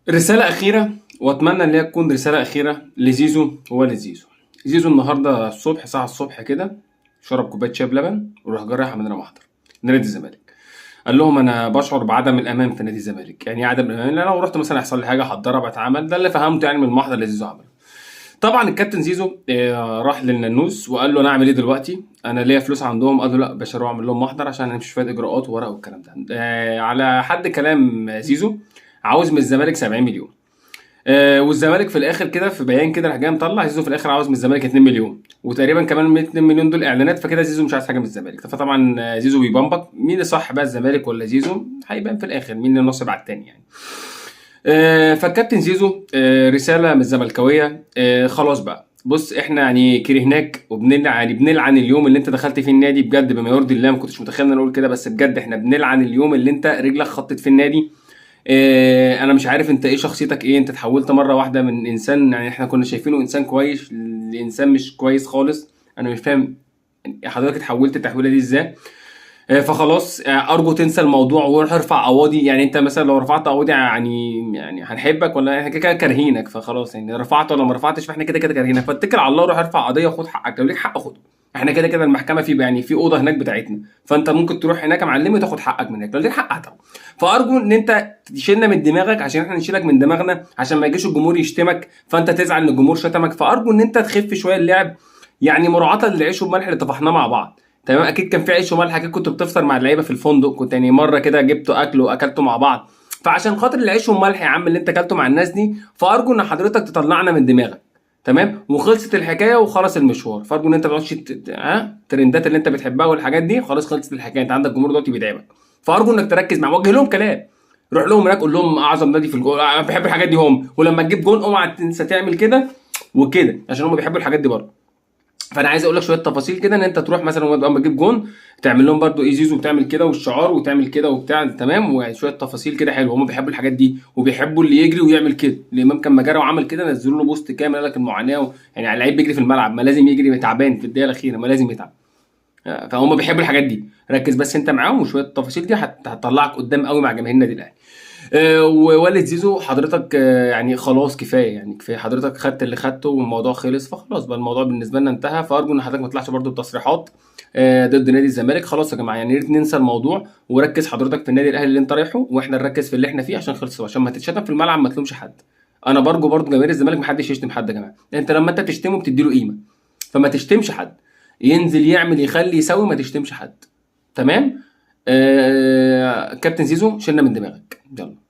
رسالة أخيرة، وأتمنى إن هي تكون رسالة أخيرة لزيزو ووالد زيزو. زيزو النهاردة الصبح ساعة الصبح كده شرب كوباية شاي بلبن وراح جاي رايح عندنا محضر نادي الزمالك. قال لهم أنا بشعر بعدم الأمان في نادي الزمالك. يعني إيه عدم الأمان؟ لأن لو رحت مثلا يحصل لي حاجة هتضرب أتعمل، ده اللي فهمته يعني من المحضر اللي زيزو عمله. طبعا الكابتن زيزو راح للنانوس وقال له انا اعمل ايه دلوقتي؟ انا ليا فلوس عندهم. قال له لا باشا روح اعمل لهم محضر عشان نمشي شويه اجراءات وورق والكلام ده. على حد كلام زيزو عاوز من الزمالك 70 مليون. والزمالك في الاخر كده في بيان كده راح جاي مطلع زيزو في الاخر عاوز من الزمالك 2 مليون، وتقريبا كمان من 2 مليون دول اعلانات، فكده زيزو مش عايز حاجه من الزمالك. فطبعا زيزو بيبمبك مين الصح بقى، الزمالك ولا زيزو؟ هيبان في الاخر مين اللي نصب على التاني يعني. فالكابتن زيزو رساله من الزملكاويه. خلاص بقى بص احنا يعني كرهناك بنلعن اليوم اللي انت دخلت فيه النادي بجد بما يرضي الله. ما كنتش متخيل ان انا اقول كده، بس بجد احنا بنلعن اليوم اللي انت رجلك خطت في النادي. انا مش عارف انت ايه شخصيتك ايه، انت اتحولت مره واحده من انسان يعني احنا كنا شايفينه انسان كويس لانسان مش كويس خالص. انا مش فاهم حضرتك اتحولت التحويله دي ازاي. فخلاص ارجو تنسى الموضوع وروح ارفع قواضي. يعني انت مثلا لو رفعت قواضي يعني هنحبك ولا احنا كده كده كارهينك؟ فخلاص يعني رفعت ولا ما رفعتش فاحنا كده كده كارهينك، فاتكل على الله وروح ارفع قضيه وخد حقك. لو ليك حق خده، احنا كده كده المحكمه في يعني في اوضه هناك بتاعتنا، فانت ممكن تروح هناك يا معلم وتاخد حقك من هناك لو ليك حق هتاخده. فارجو ان انت تشيلنا من دماغك عشان احنا نشيلك من دماغنا عشان ما يجيش الجمهور يشتمك فانت تزعل ان الجمهور شتمك. فارجو ان انت تخف شويه اللعب، يعني مراعاه للعيش والملح اللي طفحناه مع بعض. تمام، اكيد كان في عيش وملح، اكيد كنت بتفطر مع اللعيبه في الفندق، كنت يعني مره كده جبتوا اكل واكلتوا مع بعض. فعشان خاطر العيش والملح يا عم اللي انت اكلته مع الناس دي، فارجو ان حضرتك تطلعنا من دماغك. تمام، وخلصت الحكايه وخلص المشوار. فارجو ان انت ما تقعدش الترندات اللي انت بتحبها والحاجات دي، خلاص خلصت الحكايه. انت عندك جمهور دلوقتي بيدعمك، فارجو انك تركز معاهم، وجه لهم كلام. روح لهم هناك قول لهم اعظم نادي في الجول، انا بحب الحاجات دي هم، ولما تجيب جون اوعى تنسى تعمل كده وكده عشان هم بيحبوا الحاجات دي برضه. فانا عايز اقول لك شويه تفاصيل كده، ان انت تروح مثلا وانت اما تجيب جون تعمل لهم برضو ايزيزو وتعمل كده والشعار وتعمل كده وبتاع. تمام، وشويه تفاصيل كده حلوه. هم بيحبوا الحاجات دي وبيحبوا اللي يجري ويعمل كده. الامام كان مجرى وعمل كده، نزلوا له بوست كامل قال لك المعاناه يعني اللعيب بيجري في الملعب ما لازم يجري تعبان في الدقيقه الاخيره ما لازم يتعب. فهم بيحبوا الحاجات دي. ركز بس انت معاهم وشويه التفاصيل دي هتطلعك قدام قوي مع جماهير النادي الاهلي. ووالد زيزو حضرتك يعني خلاص كفايه، يعني كفايه حضرتك خدت اللي خدته والموضوع خلص. فخلاص بقى الموضوع بالنسبه لنا انتهى. فارجو ان حضرتك ما تطلعش برده بتصريحات ضد نادي الزمالك. خلاص يا جماعه يعني يا ريت ننسى الموضوع وركز حضرتك في النادي الاهلي اللي انت رايحه، واحنا نركز في اللي احنا فيه عشان خلص، عشان ما تتشتم في الملعب ما تلومش حد. انا برجو برضه جماهير الزمالك ما حدش يشتم حد يا جماعه. انت لما انت تشتمه بتديله قيمه، فما تشتمش حد. ينزل يعمل يخلي يسوي، ما تشتمش حد. تمام. كابتن زيزو شلنا من دماغك، يلا.